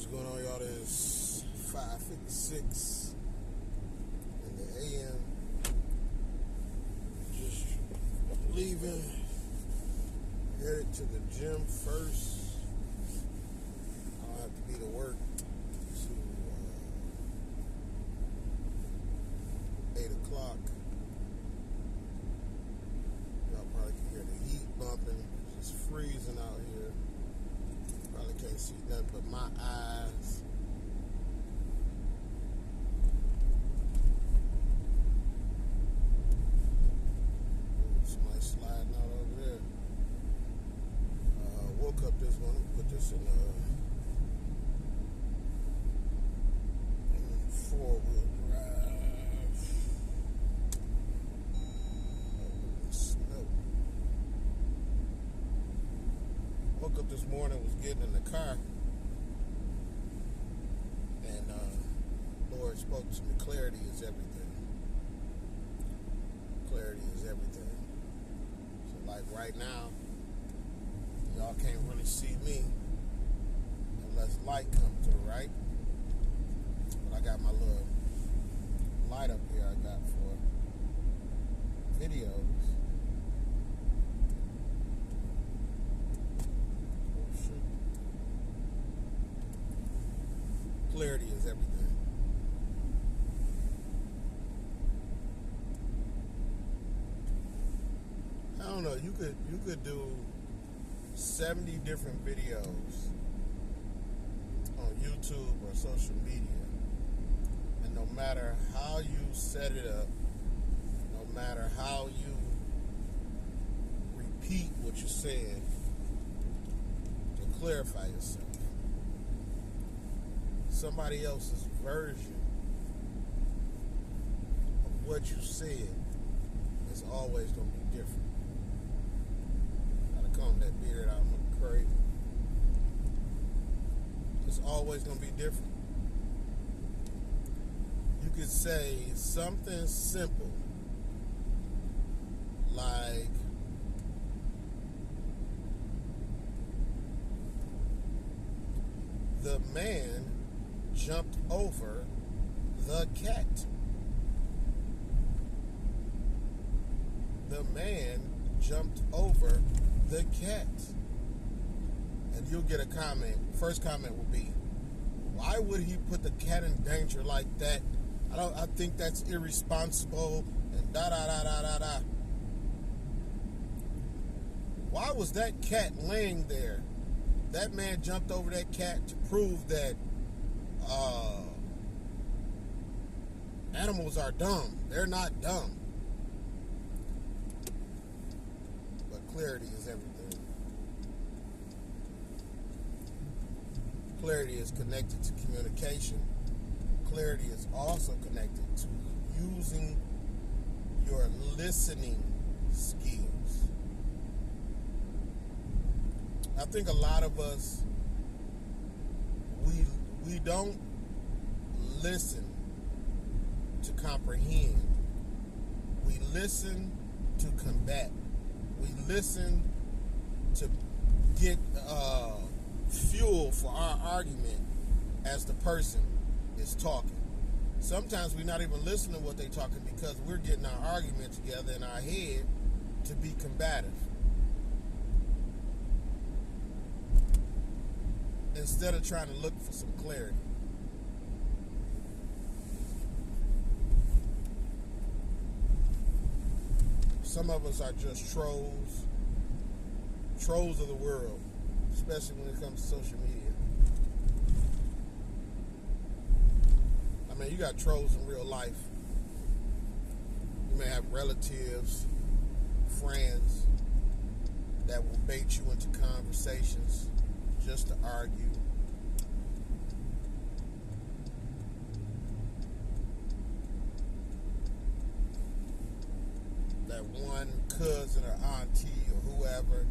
What's going on, y'all? It's 5:56 in the AM. Just leaving, headed to the gym first. I'll have to be to work to 8 o'clock. Y'all probably can hear the heat bumping. It's freezing out here. Probably can't see nothing but my eyes. Somebody sliding out over there. Woke up this morning, put this in four-wheel drive. Snow. Woke up this morning, was getting in the car, and Lord spoke to me. Clarity is everything. Clarity is everything. So like right now, y'all can't really see me unless light comes through, right? But I got my little light up here I got for videos. Clarity is everything. I don't know, you could do 70 different videos on YouTube or social media, and no matter how you set it up, no matter how you repeat what you said to clarify yourself, somebody else's version of what you said is always going to be different. Gotta comb that beard out, I'm looking crazy. It's always going to be different. You could say something simple like, the man jumped over the cat. The man jumped over the cat. And you'll get a comment. First comment will be, why would he put the cat in danger like that? I think that's irresponsible, and da da da da da da. Why was that cat laying there? That man jumped over that cat to prove that animals are dumb. They're not dumb. But clarity is everything. Clarity is connected to communication. Clarity is also connected to using your listening skills. I think a lot of us, we don't listen to comprehend. We listen to combat. We listen to get fuel for our argument as the person is talking. Sometimes we're not even listening to what they're talking because we're getting our argument together in our head to be combative, instead of trying to look for some clarity. Some of us are just trolls of the world, especially when it comes to social media. I mean, you got trolls in real life. You may have relatives, friends that will bait you into conversations just to argue. That one cousin or auntie or whoever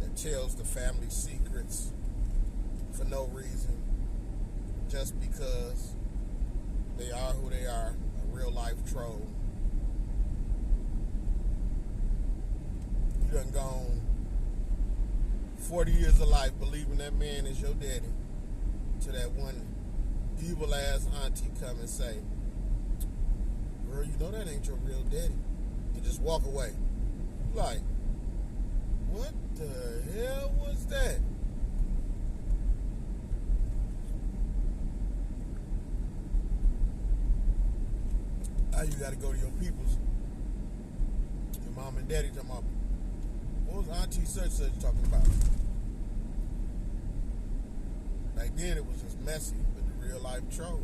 that tells the family secrets for no reason, just because they are who they are, a real life troll. You done gone 40 years of life believing that man is your daddy, to that one evil ass auntie come and say, girl, you know that ain't your real daddy, and just walk away. Like, what the hell was that? Now you gotta go to your peoples, your mom and daddy, talking about, what was Auntie such talking about? Back then it was just messy, but the real life troll.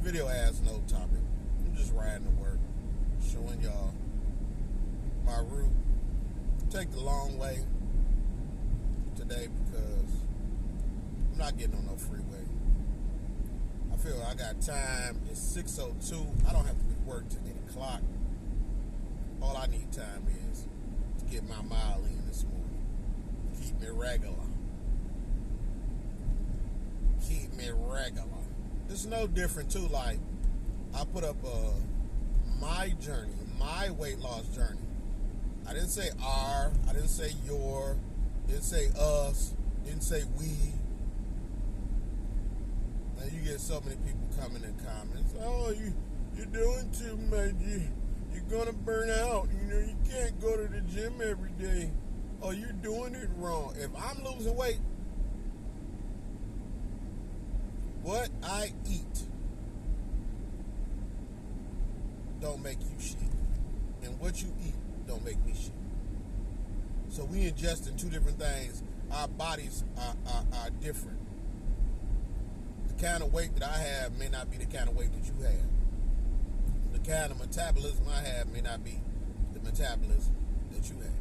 Video has no topic. I'm just riding to work, showing y'all my route. Take the long way today because I'm not getting on no freeway. I feel I got time. It's 6:02. I don't have to be at work till 8 o'clock. All I need time is to get my mile in this morning. Keep me regular. Keep me regular. It's no different too. Like, I put up my journey, my weight loss journey. I didn't say our, I didn't say your, didn't say us, didn't say we. And you get so many people coming in comments. Oh, you're doing too much. You're gonna burn out. You know, you can't go to the gym every day. Oh, you're doing it wrong. If I'm losing weight, what I eat don't make you shit. And what you eat don't make me shit. So we ingest in two different things. Our bodies are different. The kind of weight that I have may not be the kind of weight that you have. The kind of metabolism I have may not be the metabolism that you have.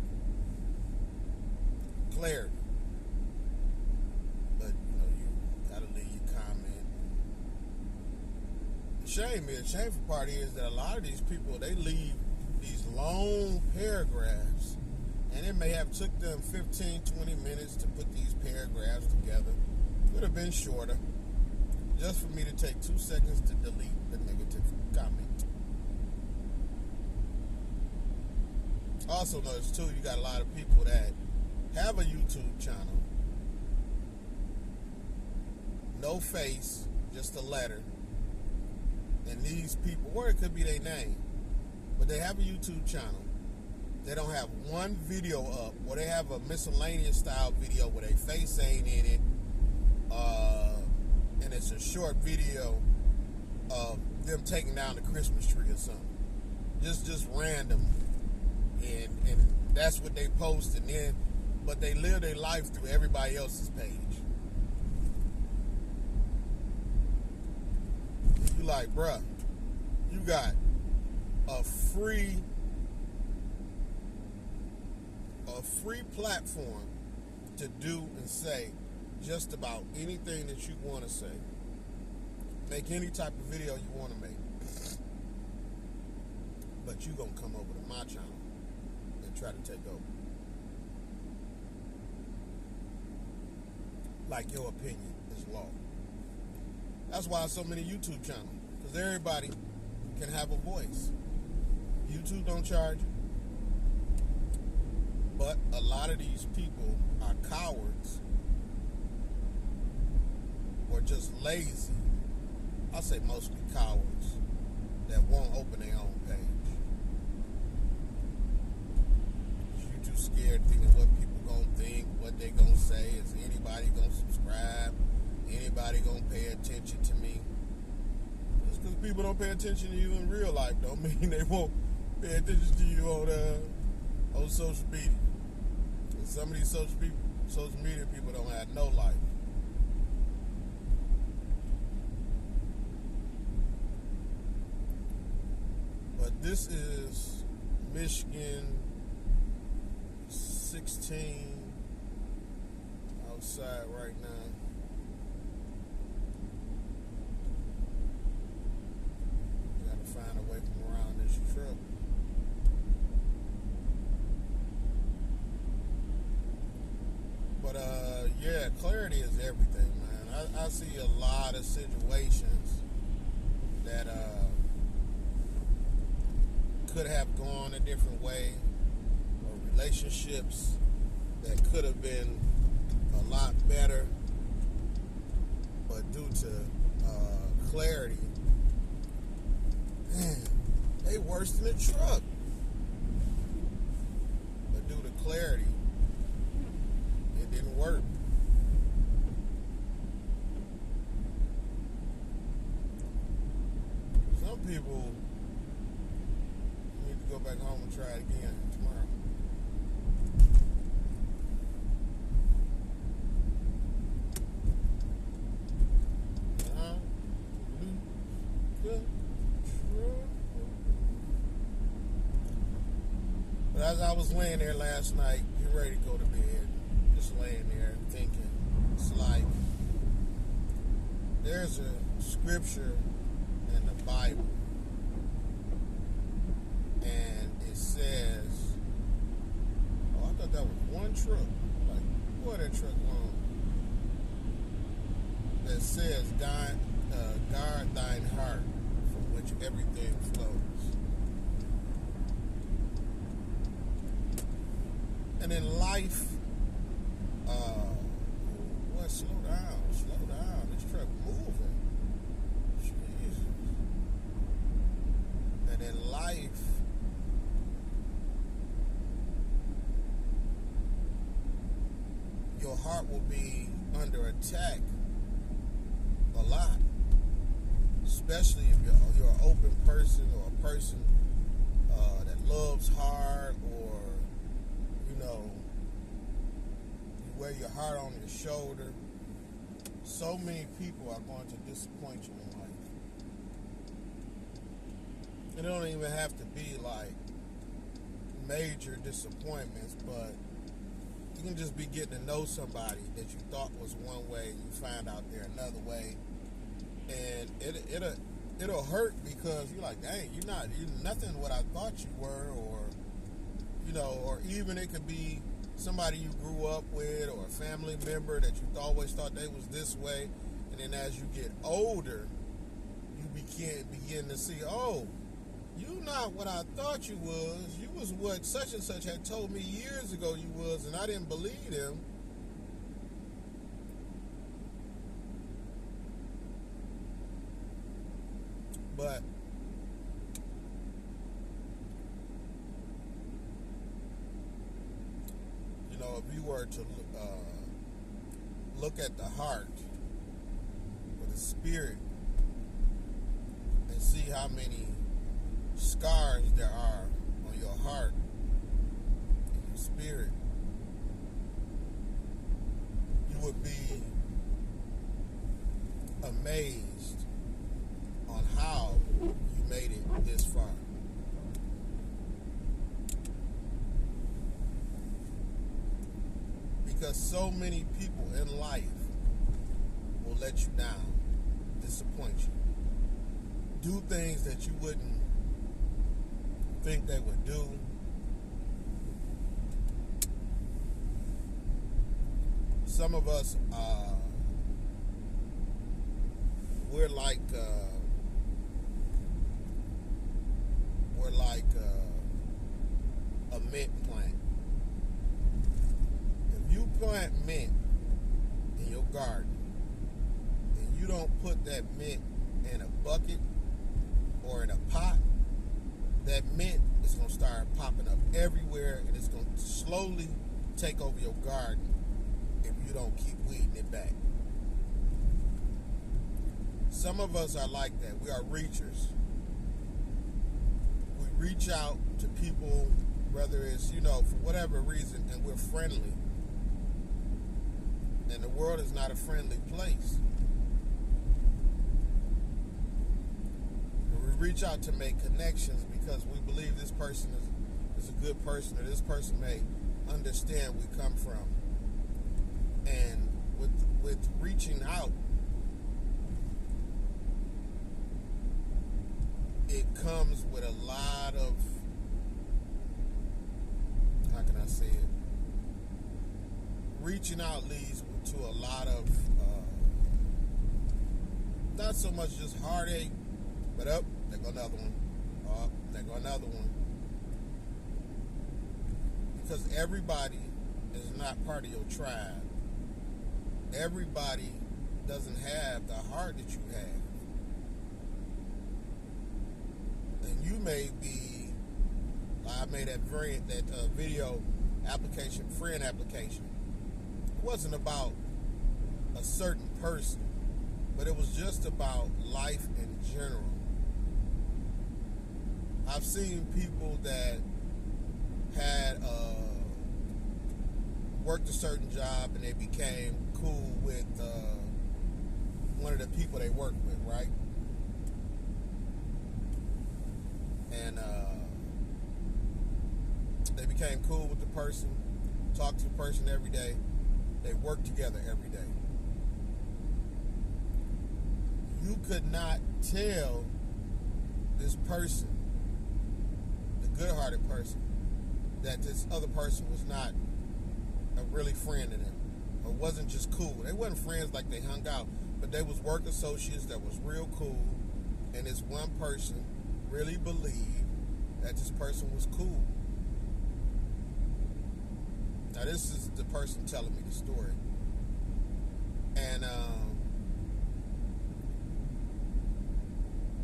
Clarity. But, you gotta leave your comment. The shameful part is that a lot of these people, they leave these long paragraphs, and it may have took them 15, 20 minutes to put these paragraphs together. Could have been shorter, just for me to take 2 seconds to delete the negative comment. Also notice too, you got a lot of people that have a YouTube channel, no face, just a letter, and these people, or it could be their name, but they have a YouTube channel. They don't have one video up, or they have a miscellaneous style video where their face ain't in it, and it's a short video of them taking down the Christmas tree or something, just random, and that's what they post, and then, but they live their life through everybody else's page. You like, bruh, you got a free platform to do and say just about anything that you want to say. Make any type of video you want to make. But you gonna come over to my channel and try to take over. Like your opinion is law. That's why so many YouTube channels, because everybody can have a voice. YouTube don't charge you. But a lot of these people are cowards or just lazy. I say mostly cowards that won't open their own page. You too scared thinking what people gonna think, what they gonna say. Is anybody gonna subscribe? Anybody gonna pay attention to me? Just because people don't pay attention to you in real life don't mean they won't pay attention to you on social media. And some of these social media people don't have no life. But this is Michigan 16 outside right now. Gotta find a way from around this truck. But yeah, clarity is everything, man. I see a lot of situations that could have gone a different way, or relationships that could have been a lot better, but due to clarity, man, they worse than a truck. But due to clarity, it didn't work. Some people need to go back home and try it again tomorrow. But as I was laying there last night, getting ready to go to bed, just laying there thinking, it's like there's a scripture in the Bible, and it says, oh, I thought that was one truck. Like, boy, that truck long. That says, guard thine heart, from which everything flows. And in life, slow down, this truck moving. Jesus. And in life, your heart will be under attack a lot, especially if you're an open person or a person that loves hard, or you wear your heart on your shoulder. So many people are going to disappoint you in life. It don't even have to be like major disappointments, but you can just be getting to know somebody that you thought was one way and you find out they're another way, and it'll hurt because you're like, dang, you're nothing what I thought you were, or even it could be somebody you grew up with or a family member that you always thought they was this way, and then as you get older, you begin to see, oh, you not what I thought you was. You was what such and such had told me years ago you was, and I didn't believe him. But if you were to look at the heart or the spirit and see how many scars there are on your heart and your spirit, you would be amazed on how you made it this far. Because so many people in life will let you down, disappoint you, do things that you wouldn't think they would do. Some of us, we're like a mint plant. If you plant mint in your garden and you don't put that mint in a bucket or in a pot, that mint is going to start popping up everywhere, and it's going to slowly take over your garden if you don't keep weeding it back. Some of us are like that. We are reachers. We reach out to people, whether it's, for whatever reason, and we're friendly. And the world is not a friendly place. And we reach out to make connections because we believe this person is a good person, or this person may understand where we come from. And with reaching out, it comes with a lot of, how can I say it? Reaching out leads to a lot of, not so much just heartache, but there go another one. There go another one. Because everybody is not part of your tribe. everybody doesn't have the heart that you have. And you may be, I made that video application, friend application. It wasn't about a certain person, but it was just about life in general. I've seen people that had worked a certain job and they became cool with one of the people they worked with, right? And they became cool with the person, talked to the person every day. They worked together every day. You could not tell this person, the good-hearted person, that this other person was not a really friend to them, or wasn't just cool. They wasn't friends like they hung out, but they was work associates that was real cool, and this one person really believed that this person was cool. Now this is the person telling me the story. And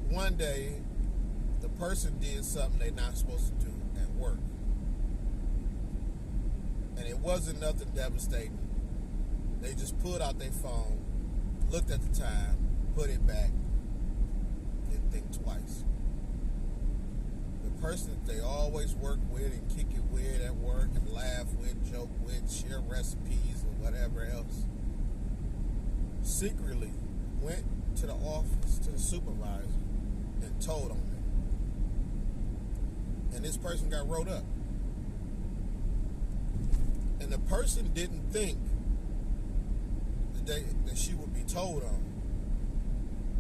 one day, the person did something they're not supposed to do at work. And it wasn't nothing devastating. They just pulled out their phone, looked at the time, put it back, didn't think twice. The person that they always work with and kick it with at work and laugh with, joke with, share recipes and whatever else, secretly went to the office, to the supervisor, and told on them. And this person got wrote up. And the person didn't think that she would be told on.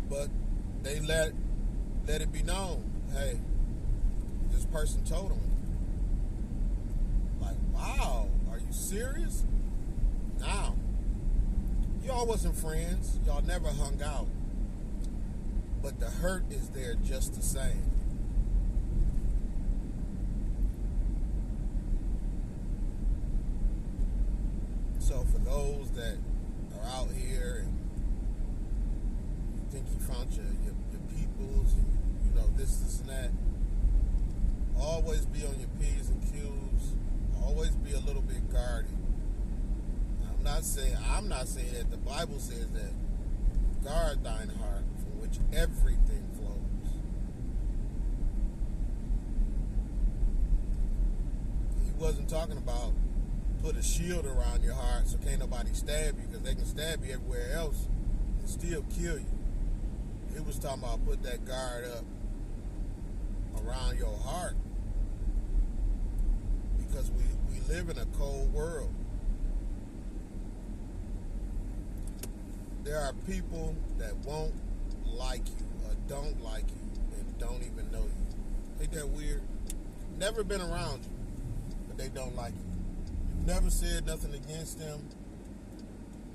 But they let it be known, hey, this person told on you. Like, wow, are you serious? Now, y'all wasn't friends. Y'all never hung out. But the hurt is there just the same. So for those that are out here and you think you found your peoples and you know this and that, always be on your P's and Q's. Always be a little bit guarded. I'm not saying that the Bible says that guard thine heart, from which everything flows. He wasn't talking about put a shield around your heart so can't nobody stab you, because they can stab you everywhere else and still kill you. He was talking about put that guard up around your heart, because we live in a cold world. There are people that won't like you or don't like you and don't even know you. Ain't that weird? Never been around you, but they don't like you. You've never said nothing against them.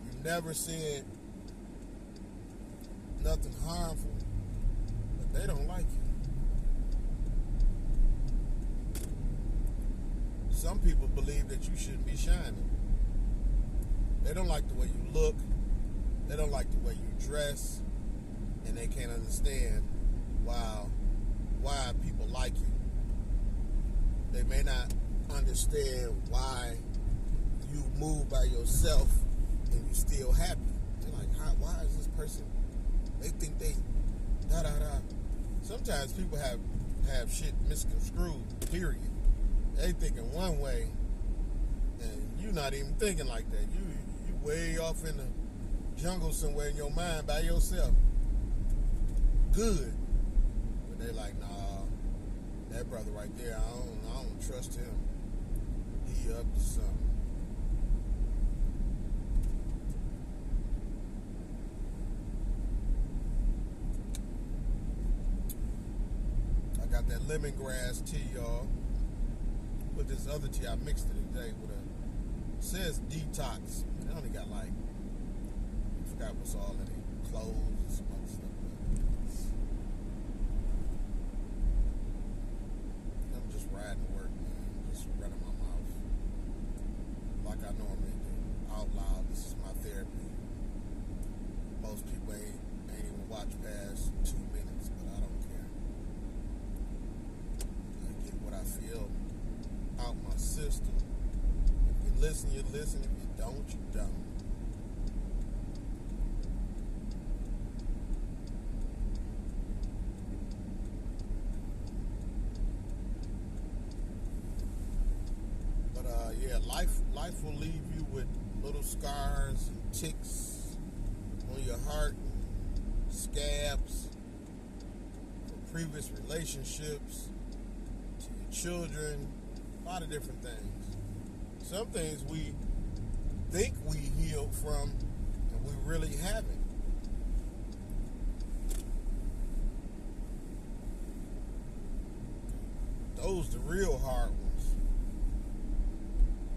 You've never said nothing harmful, but they don't like you. Some people believe that you shouldn't be shining. They don't like the way you look. They don't like the way you dress. And they can't understand why people like you. They may not understand why you move by yourself and you still happy. They're like, why is this person, they think they da-da-da. Sometimes people have shit misconstrued, period. They thinking one way, and you not even thinking like that. You way off in the jungle somewhere in your mind by yourself. Good. But they like, nah, that brother right there, I don't trust him. He up to something. I got that lemongrass tea, y'all. With this other tea, I mixed it today with it says detox. It only got like, I forgot what's all in it. Cloves and some other stuff. I'm just riding to work, man. Just running my mouth like I normally do. Out loud. This is my therapy. listen, you listen. If you don't, you don't. But yeah, life will leave you with little scars and ticks on your heart, and scabs from previous relationships to your children, a lot of different things. Some things we think we healed from, and we really haven't. Those the real hard ones.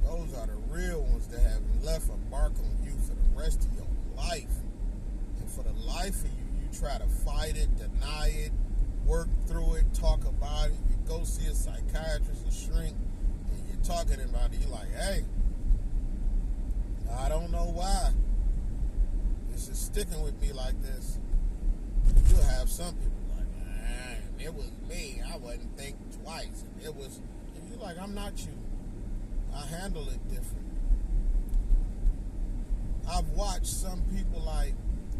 Those are the real ones that have left a mark on you for the rest of your life. And for the life of you, you try to fight it, deny it, work through it, talk about it. You go see a psychiatrist, a shrink, and you're talking about it. You're like, hey, I don't know why this is sticking with me like this. You'll have some people like, man, it was me. I wouldn't think twice. And you're like, I'm not you. I handle it different. I've watched some people, like,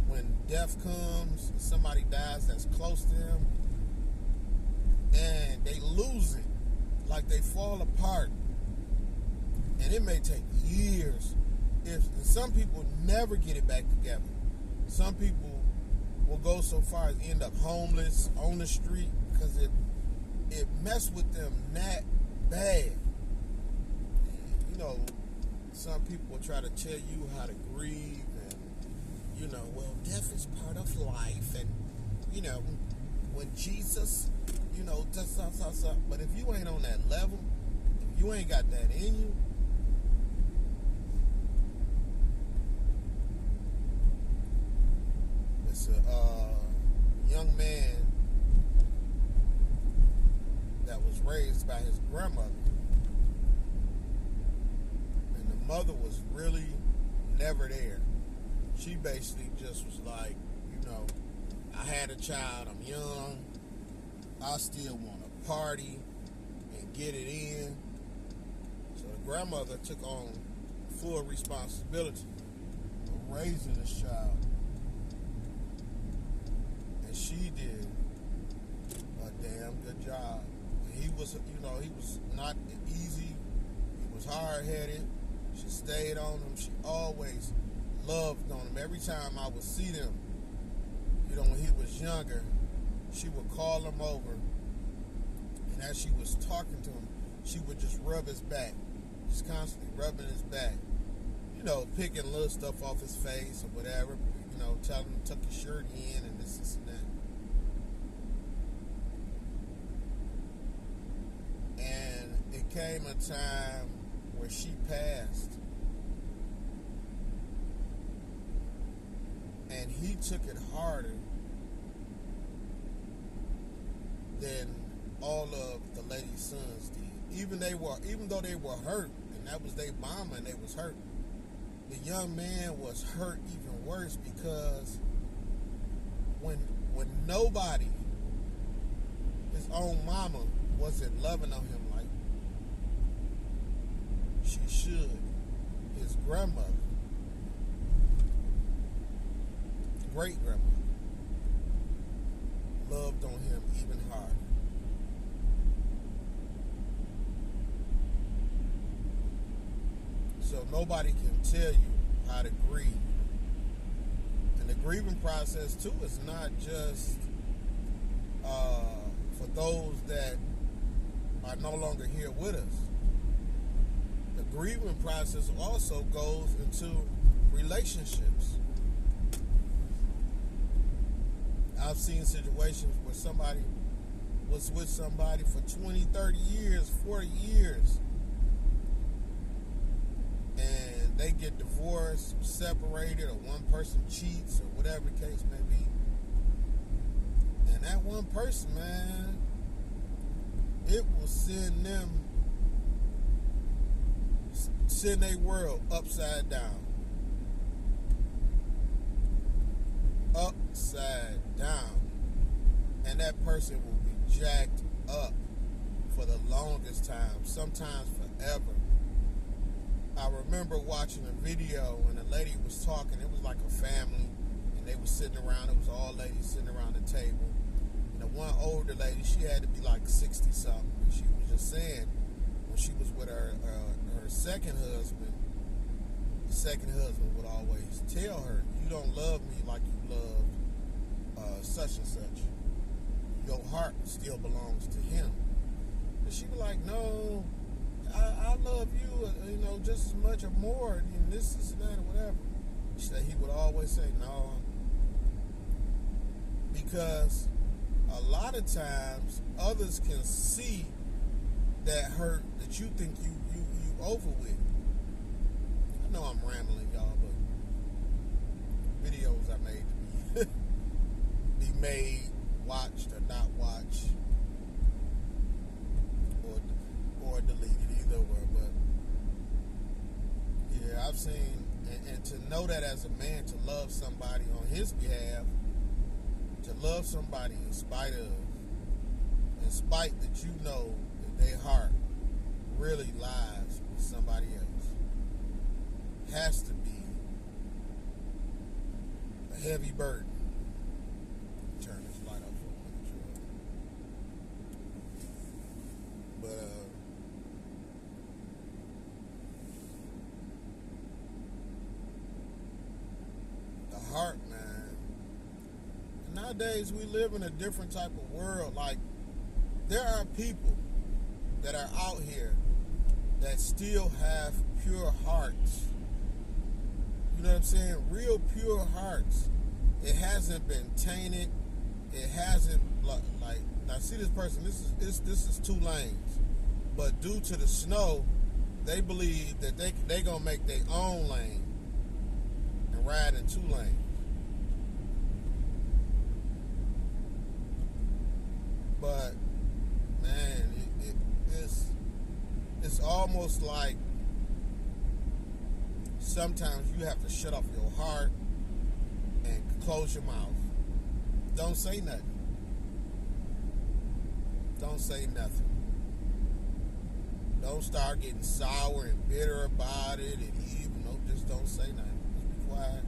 when death comes, somebody dies that's close to them, and they lose it. Like, they fall apart. And it may take years. And some people never get it back together. Some people will go so far as end up homeless, on the street, because it messed with them that bad. You know, some people will try to tell you how to grieve, and, you know, well, death is part of life, and, you know, when Jesus, you know, does something. But if you ain't on that level, if you ain't got that in you, it's a young man that was raised by his grandmother. Mother was really never there. She basically just was like, you know, I had a child, I'm young, I still want to party and get it in. So the grandmother took on full responsibility of raising this child. And she did a damn good job. And he was, you know, he was not easy, he was hard-headed. She stayed on him. She always loved on him. Every time I would see them, you know, when he was younger, she would call him over. And as she was talking to him, she would just rub his back. Just constantly rubbing his back. You know, picking little stuff off his face or whatever. You know, telling him to tuck his shirt in and this and that. And it came a time where she passed, and he took it harder than all of the lady's sons did. Even though they were hurt, and that was their mama, and they was hurt, the young man was hurt even worse, because when nobody, his own mama, wasn't loving on him like she should, his grandmother, great grandmother, loved on him even harder. So nobody can tell you how to grieve. And the grieving process too is not just for those that are no longer here with us. The grieving process also goes into relationships. I've seen situations where somebody was with somebody for 20, 30 years, 40 years, and they get divorced, separated, or one person cheats, or whatever the case may be. And that one person, man, it will send their world upside down. Upside down. And that person will be jacked up for the longest time, sometimes forever. I remember watching a video and a lady was talking. It was like a family, and they were sitting around. It was all ladies sitting around the table. And the one older lady, she had to be like 60 something. And she was just saying when she was with her second husband, the second husband would always tell her, "You don't love me like you loved such and such. Your heart still belongs to him." And she was like, "No, I love you, just as much or more, and this and that or whatever." She said he would always say, "No," because a lot of times others can see that hurt that you think you over with. I know I'm rambling, y'all, but videos I made to be made, watched or not watched, or deleted, either way. But yeah, I've seen, and to know that as a man, to love somebody on his behalf, to love somebody in spite that you know that their heart really lies with somebody else, has to be a heavy burden. Turn this light up for a minute, but the heart, man. Nowadays we live in a different type of world. Like, there are people that are out here that still have pure hearts. You know what I'm saying? Real pure hearts. It hasn't been tainted. It hasn't, like, now see this person, this is 2 lanes. But due to the snow, they believe that they gonna make their own lane and ride in 2 lanes. But man, it's almost like sometimes you have to shut off your heart and close your mouth. Don't say nothing. Don't say nothing. Don't start getting sour and bitter about it and evil. No, just don't say nothing. Just be quiet.